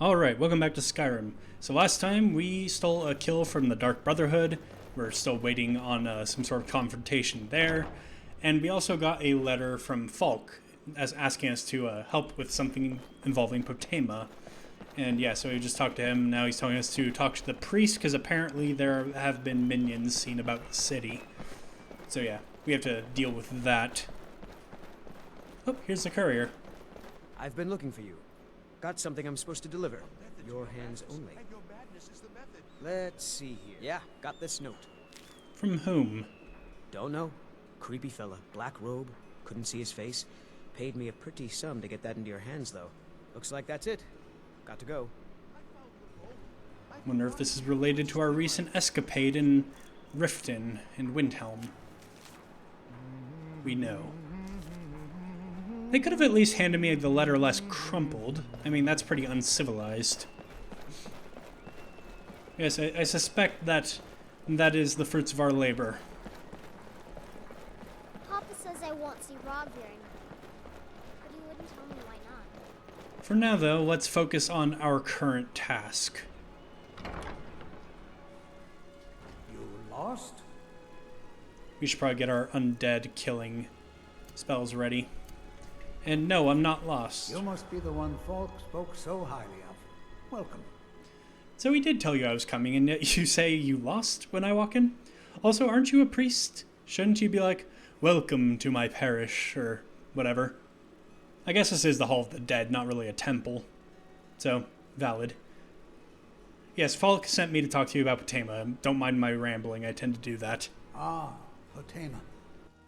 Alright, welcome back to Skyrim. So last time we stole a kill from the Dark Brotherhood. We're still waiting on some sort of confrontation there. And we also got a letter from Falk asking us to help with something involving Potema. And yeah, so we just talked to him. Now he's telling us to talk to the priest because apparently there have been minions seen about the city. So yeah, we have to deal with that. Oh, here's the courier. I've been looking for you. Got something I'm supposed to deliver. Your hands only. Let's see here. Yeah, got this note. From whom? Don't know. Creepy fella. Black robe. Couldn't see his face. Paid me a pretty sum to get that into your hands, though. Looks like that's it. Got to go. Wonder if this is related to our recent escapade in Riften and Windhelm. We know. They could have at least handed me the letter less crumpled. I mean, that's pretty uncivilized. Yes, I suspect that is the fruits of our labor. Papa says I won't see Rob very much, but he wouldn't tell me why not. For now, though, let's focus on our current task. You lost? We should probably get our undead killing spells ready. And no, I'm not lost. You must be the one Falk spoke so highly of. Welcome. So he did tell you I was coming, and yet you say you lost when I walk in? Also, aren't you a priest? Shouldn't you be like, welcome to my parish, or whatever? I guess this is the Hall of the Dead, not really a temple. So, valid. Yes, Falk sent me to talk to you about Potema. Don't mind my rambling, I tend to do that. Ah, Potema.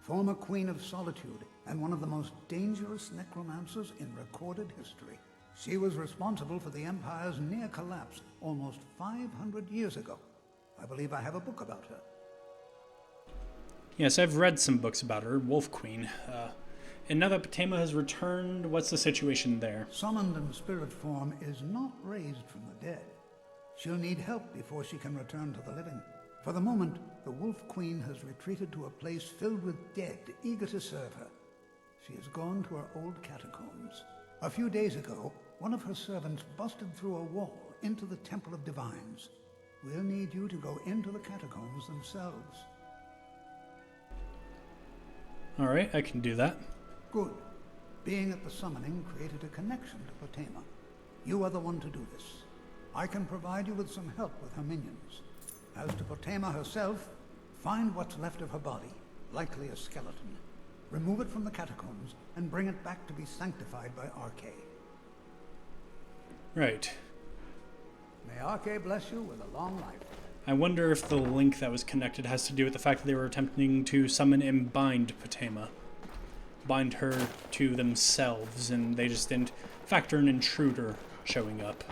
Former Queen of Solitude, and one of the most dangerous necromancers in recorded history. She was responsible for the Empire's near collapse almost 500 years ago. I believe I have a book about her. Yes, I've read some books about her, Wolf Queen. And now that Potema has returned, what's the situation there? Summoned in spirit form is not raised from the dead. She'll need help before she can return to the living. For the moment, the Wolf Queen has retreated to a place filled with dead, eager to serve her. She has gone to her old catacombs. A few days ago, one of her servants busted through a wall into the Temple of Divines. We'll need you to go into the catacombs themselves. Alright, I can do that. Good. Being at the summoning created a connection to Potema. You are the one to do this. I can provide you with some help with her minions. As to Potema herself, find what's left of her body, likely a skeleton. Remove it from the catacombs and bring it back to be sanctified by Arche. Right. May Arche bless you with a long life. I wonder if the link that was connected has to do with the fact that they were attempting to summon and bind Potema. Bind her to themselves, and they just didn't factor an intruder showing up.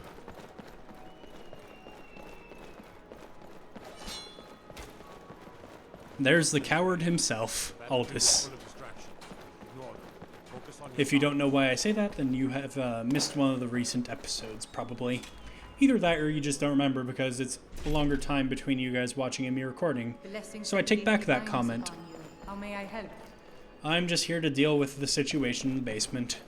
There's the coward himself, Aldous. If you don't know why I say that, then you have missed one of the recent episodes, probably. Either that or you just don't remember because it's a longer time between you guys watching and me recording. So I take back that comment. How may I help? I'm just here to deal with the situation in the basement.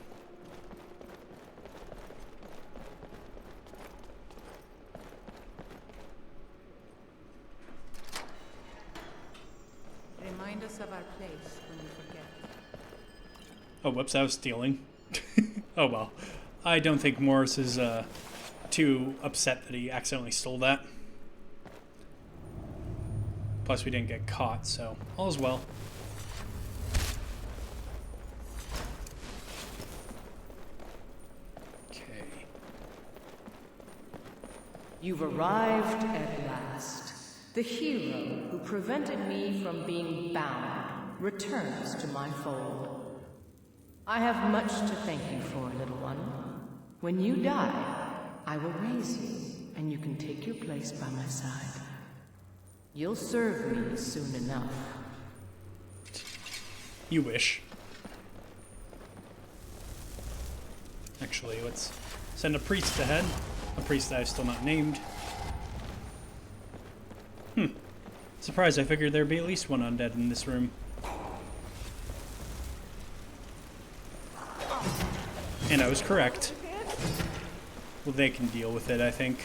Remind us of our place when we forget. Oh, whoops, I was stealing. Oh well. I don't think Morris is too upset that he accidentally stole that. Plus we didn't get caught, so all's well. Okay. You've arrived at last. The hero who prevented me from being bound returns to my fold. I have much to thank you for, little one. When you die, I will raise you, and you can take your place by my side. You'll serve me soon enough. You wish. Actually, let's send a priest ahead. A priest that I've still not named. Surprised, I figured there'd be at least one undead in this room. And I was correct. Well, they can deal with it, I think.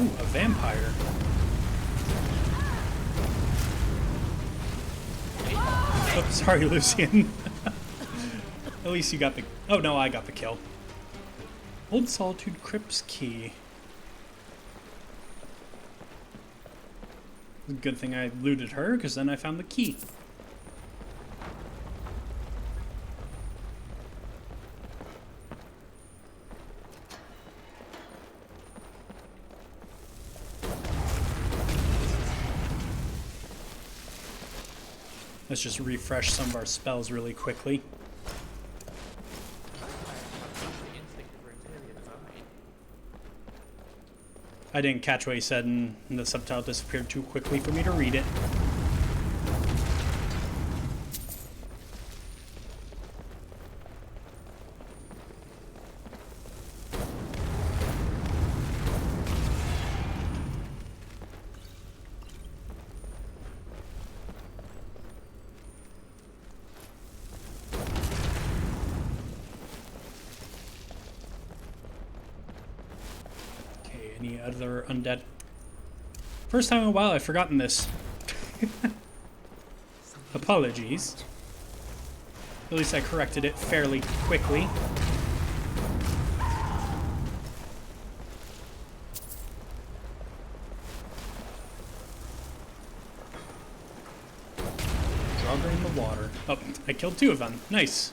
Ooh, a vampire. Oh, sorry, Lucien. At least you got the... Oh, no, I got the kill. Old Solitude Crypt's key. Good thing I looted her, because then I found the key. Let's just refresh some of our spells really quickly. I didn't catch what he said, and the subtitle disappeared too quickly for me to read it. Any other undead? First time in a while I've forgotten this. Apologies. At least I corrected it fairly quickly. Draugr in the water. Oh, I killed 2 of them. Nice.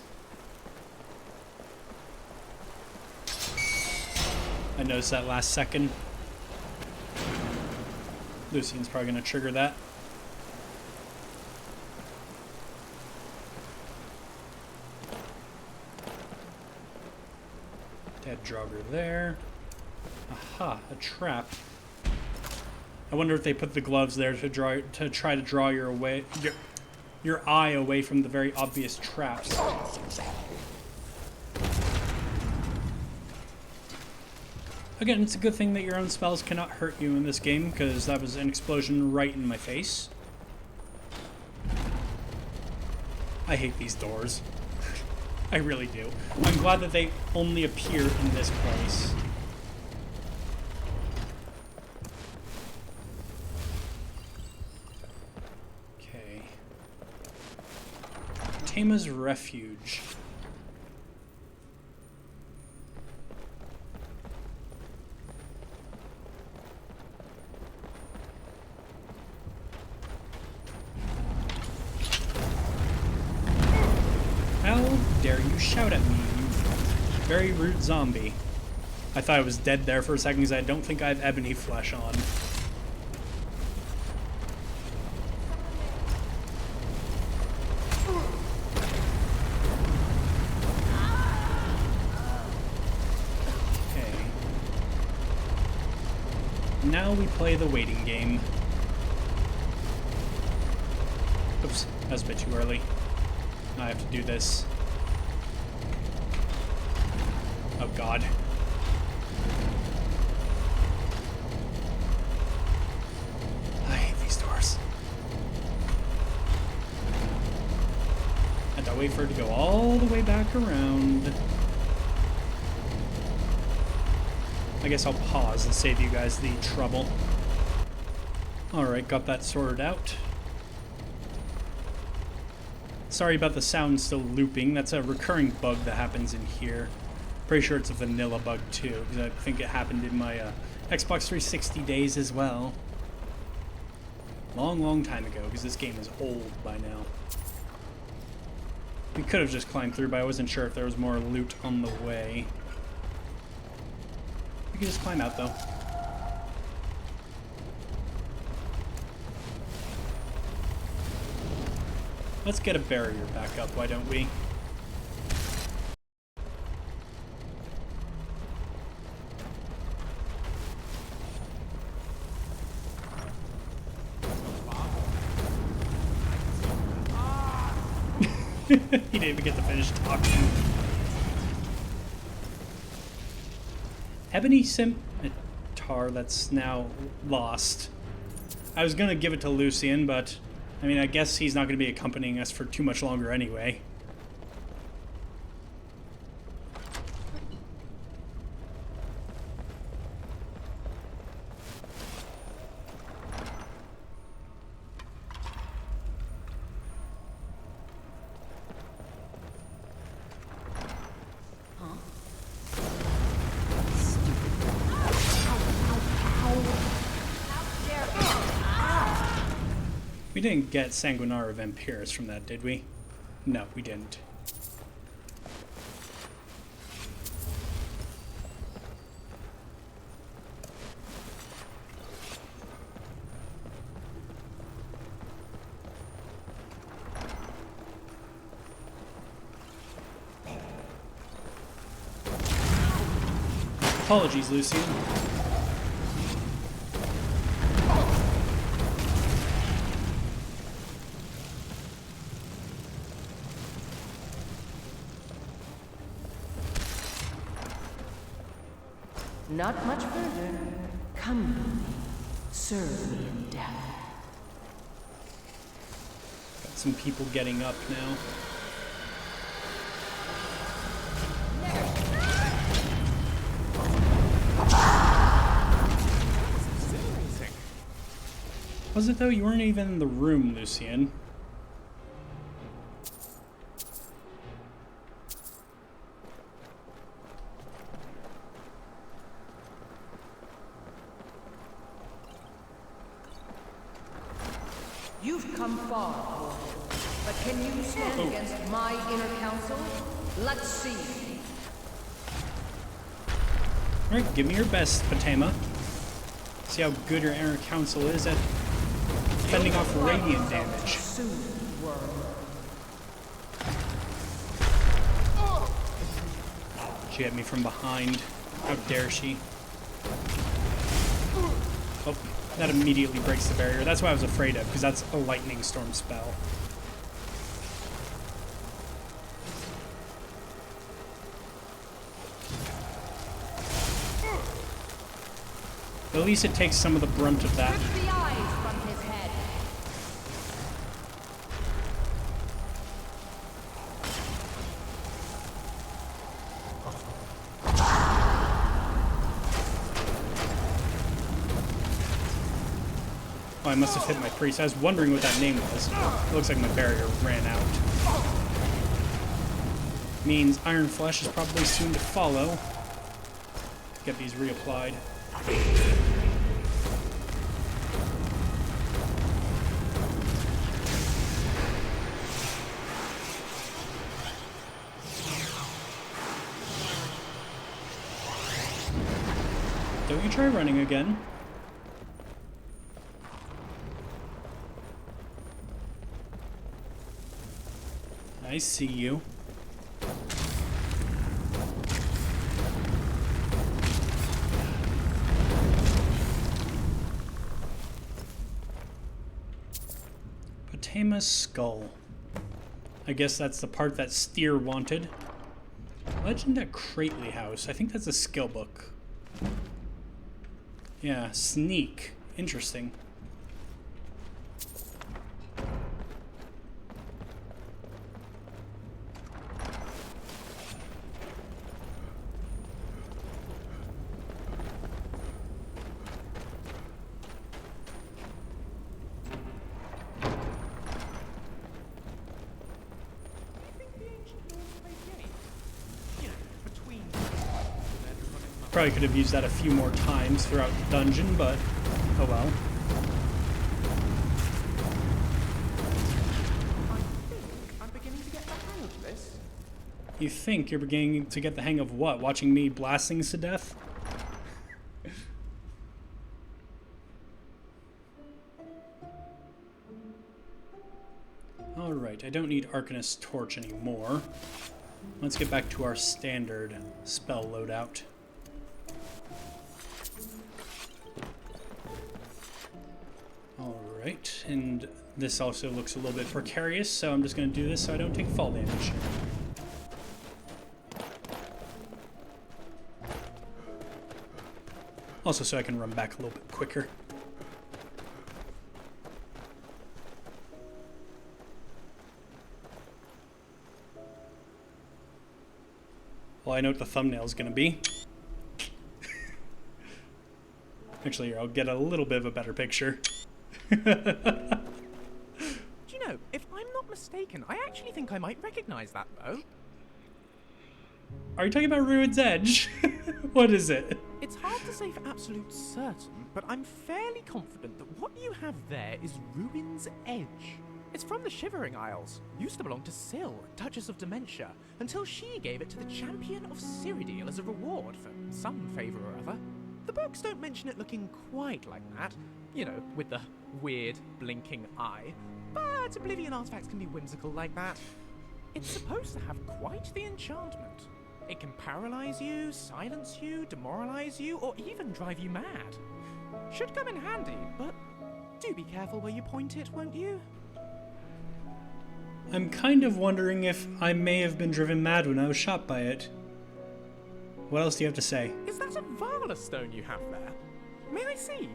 I noticed that last second. Lucien's probably going to trigger that. Dead Draugr there. Aha, a trap. I wonder if they put the gloves there to try to draw your eye away from the very obvious traps. Again, it's a good thing that your own spells cannot hurt you in this game, because that was an explosion right in my face. I hate these doors. I really do. I'm glad that they only appear in this place. Okay. Tama's Refuge. Dare you shout at me, you very rude zombie. I thought I was dead there for a second because I don't think I have ebony flesh on. Okay. Now we play the waiting game. Oops, that was a bit too early. I have to do this. Oh god. I hate these doors. And I wait for it to go all the way back around. I guess I'll pause and save you guys the trouble. Alright, got that sorted out. Sorry about the sound still looping. That's a recurring bug that happens in here. Pretty sure it's a vanilla bug too, because I think it happened in my Xbox 360 days as well. Long time ago, because this game is old by now. We could have just climbed through, but I wasn't sure if there was more loot on the way. We can just climb out though. Let's get a barrier back up, why don't we? He didn't even get to finish talking. Ebony scimitar that's now lost. I was gonna give it to Lucien, but I mean, I guess he's not gonna be accompanying us for too much longer anyway. We didn't get Sanguinara Vampiris from that, did we? No, we didn't. Apologies, Lucien. Not much further. Come with me. Serve me in death. Got some people getting up now. Was it though? You weren't even in the room, Lucien. You've come far, Lord. But can you stand against my inner council? Let's see. Alright, give me your best, Fatema. See how good your inner council is at fending off radiant damage. Soon, worm. She hit me from behind. How dare she? Oh, that immediately breaks the barrier. That's what I was afraid of, because that's a lightning storm spell. At least it takes some of the brunt of that. Rip the eyes from his head. Oh, I must have hit my priest. I was wondering what that name was. It looks like my barrier ran out. Means Iron Flesh is probably soon to follow. Get these reapplied. Don't you try running again. I see you. Fatema's skull. I guess that's the part that Steer wanted. Legend at Crately House. I think that's a skill book. Yeah, sneak. Interesting. Probably could have used that a few more times throughout the dungeon, but oh well. I'm beginning to get the hang of this. You think you're beginning to get the hang of what? Watching me blast things to death? Alright, I don't need Arcanist's Torch anymore. Let's get back to our standard spell loadout. Alright, and this also looks a little bit precarious, so I'm just going to do this so I don't take fall damage. Also so I can run back a little bit quicker. Well, I know what the thumbnail is going to be. Actually, here, I'll get a little bit of a better picture. Do you know, if I'm not mistaken, I actually think I might recognize that bow. Are you talking about Ruin's Edge? What is it? It's hard to say for absolute certain, but I'm fairly confident that what you have there is Ruin's Edge. It's from the Shivering Isles. Used to belong to Syl, Duchess of Dementia, until she gave it to the Champion of Cyrodiil as a reward for some favour or other. The books don't mention it looking quite like that, you know, with the weird blinking eye, but Oblivion artifacts can be whimsical like that. It's supposed to have quite the enchantment. It can paralyze you, silence you, demoralize you, or even drive you mad. Should come in handy, but do be careful where you point it, won't you? I'm kind of wondering if I may have been driven mad when I was shot by it. What else do you have to say? Is that a Vala stone you have there? May I see?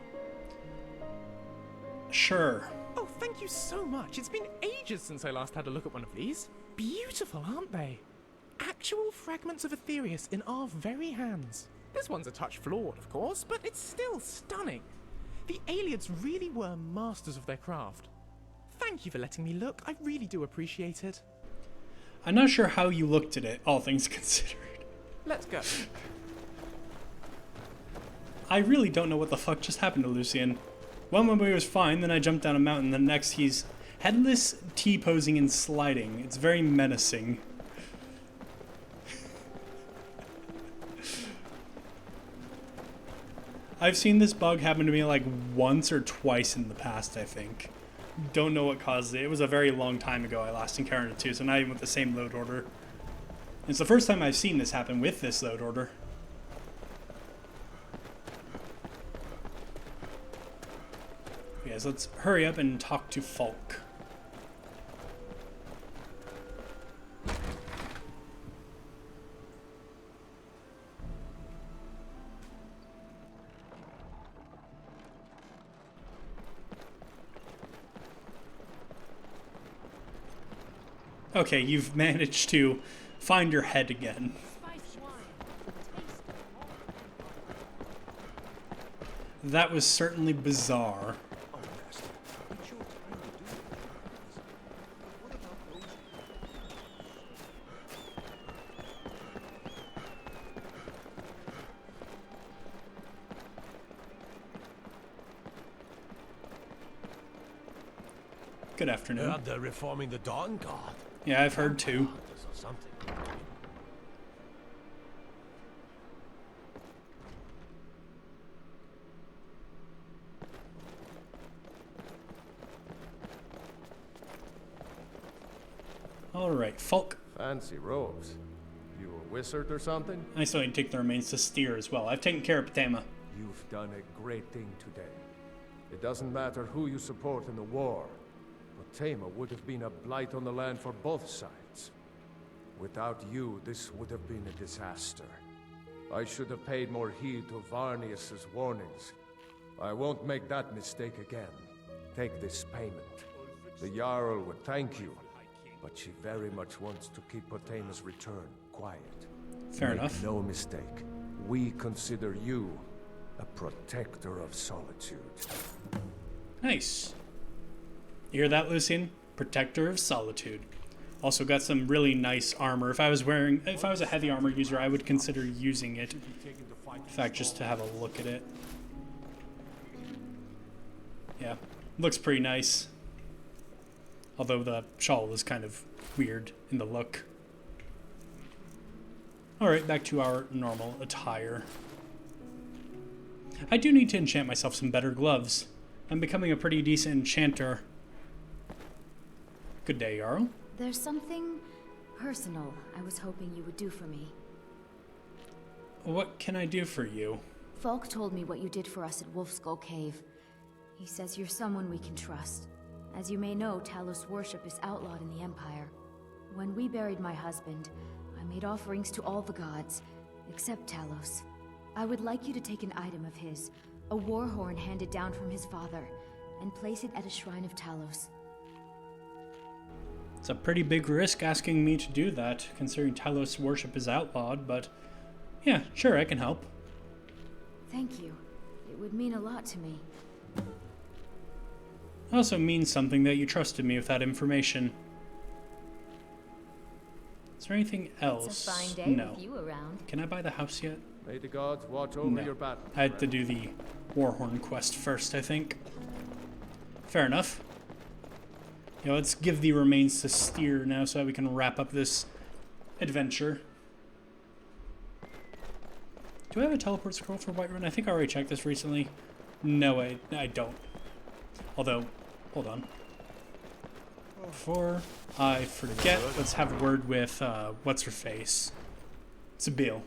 Sure. Oh, thank you so much. It's been ages since I last had a look at one of these. Beautiful, aren't they? Actual fragments of Aetherius in our very hands. This one's a touch flawed, of course, but it's still stunning. The Aelids really were masters of their craft. Thank you for letting me look. I really do appreciate it. I'm not sure how you looked at it, all things considered. Let's go. I really don't know what the fuck just happened to Lucien. One moment he was fine, then I jumped down a mountain, the next he's headless, T-posing and sliding. It's very menacing. I've seen this bug happen to me like once or twice in the past, I think. Don't know what caused it. It was a very long time ago I last encountered it too, so not even with the same load order. It's the first time I've seen this happen with this load order. Okay, so let's hurry up and talk to Falk. Okay, you've managed to find your head again. That was certainly bizarre. Good afternoon. Heard they're reforming the Dawn Guard. Yeah, I've heard too. Something. Alright, Falk. Fancy robes. You a wizard or something? I still need to take the remains to Steer as well. I've taken care of Patama. You've done a great thing today. It doesn't matter who you support in the war, but Tama would have been a blight on the land for both sides. Without you, this would have been a disaster. I should have paid more heed to Varnius's warnings. I won't make that mistake again. Take this payment. The Jarl would thank you, but she very much wants to keep Potama's return quiet. Fair Make enough. no mistake, we consider you a protector of solitude. Nice. You hear that, Lucien? Protector of Solitude. Also got some really nice armor. If I was a heavy armor user, I would consider using it. In fact, just to have a look at it. Yeah, looks pretty nice. Although the shawl is kind of weird in the look. Alright, back to our normal attire. I do need to enchant myself some better gloves. I'm becoming a pretty decent enchanter. Good day, Jarl. There's something personal I was hoping you would do for me. What can I do for you? Falk told me what you did for us at Wolfskull Cave. He says you're someone we can trust. As you may know, Talos worship is outlawed in the Empire. When we buried my husband, I made offerings to all the gods, except Talos. I would like you to take an item of his, a war horn handed down from his father, and place it at a shrine of Talos. It's a pretty big risk asking me to do that, considering Talos worship is outlawed, but yeah, sure, I can help. Thank you. It would mean a lot to me. It also means something that you trusted me with that information. Is there anything else? It's a fine day No. with you around. Can I buy the house yet? May the gods watch over No. your battle. I had to do the Warhorn quest first, I think. Fair enough. You know, let's give the remains to Steer now so that we can wrap up this adventure. Do I have a teleport scroll for Whiterun? I think I already checked this recently. No, I don't. Although, hold on. Before I forget, let's have a word with, what's-her-face? Sabille.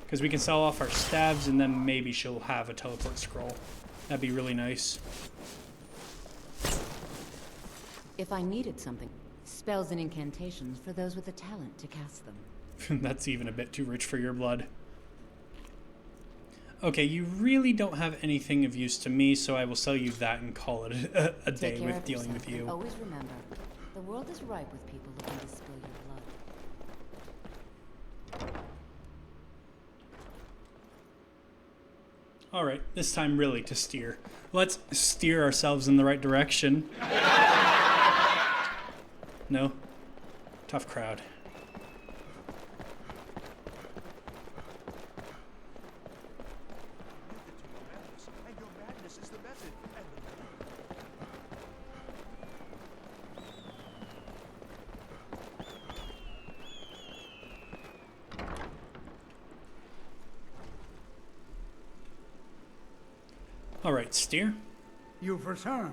Because we can sell off our stabs and then maybe she'll have a teleport scroll. That'd be really nice. If I needed something, spells and incantations for those with the talent to cast them. That's even a bit too rich for your blood. Okay, you really don't have anything of use to me, so I will sell you that and call it a day with dealing with you. Always remember, the world is ripe with people looking to spill your blood. Alright, this time really to steer. Let's steer ourselves in the right direction. No? Tough crowd. Alright, Steer. You've returned.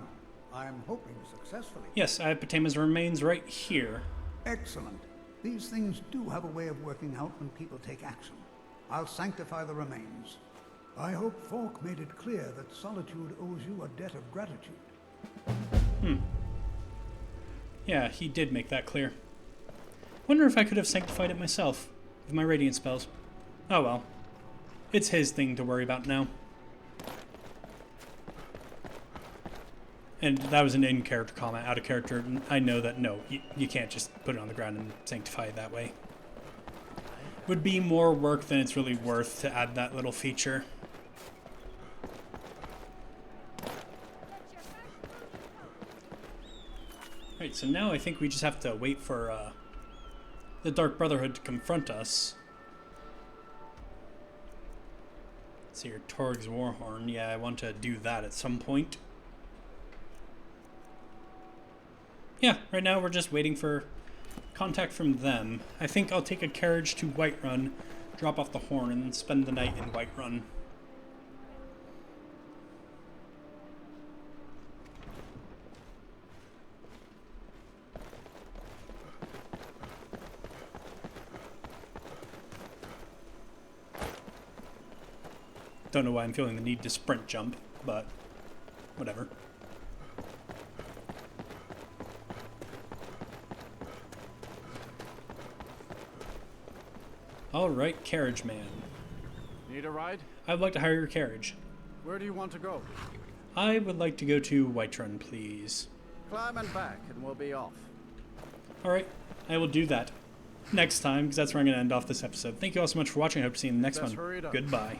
I'm hoping successfully. Yes, I have Patema's remains right here. Excellent. These things do have a way of working out when people take action. I'll sanctify the remains. I hope Falk made it clear that Solitude owes you a debt of gratitude. Yeah, he did make that clear. Wonder if I could have sanctified it myself with my radiant spells. Oh well. It's his thing to worry about now. And that was an in-character comment. Out of character, I know that no, you can't just put it on the ground and sanctify it that way. Would be more work than it's really worth to add that little feature. Right, so now I think we just have to wait for the Dark Brotherhood to confront us. Let's see here, Torg's Warhorn. Yeah, I want to do that at some point. Yeah, right now we're just waiting for contact from them. I think I'll take a carriage to Whiterun, drop off the horn, and then spend the night in Whiterun. Don't know why I'm feeling the need to sprint jump, but whatever. Alright, carriage man. Need a ride? I'd like to hire your carriage. Where do you want to go? I would like to go to Whiterun, please. Climb and back, and we'll be off. Alright, I will do that next time, because that's where I'm going to end off this episode. Thank you all so much for watching. I hope to see you in the next Let's one. hurry it up. Goodbye.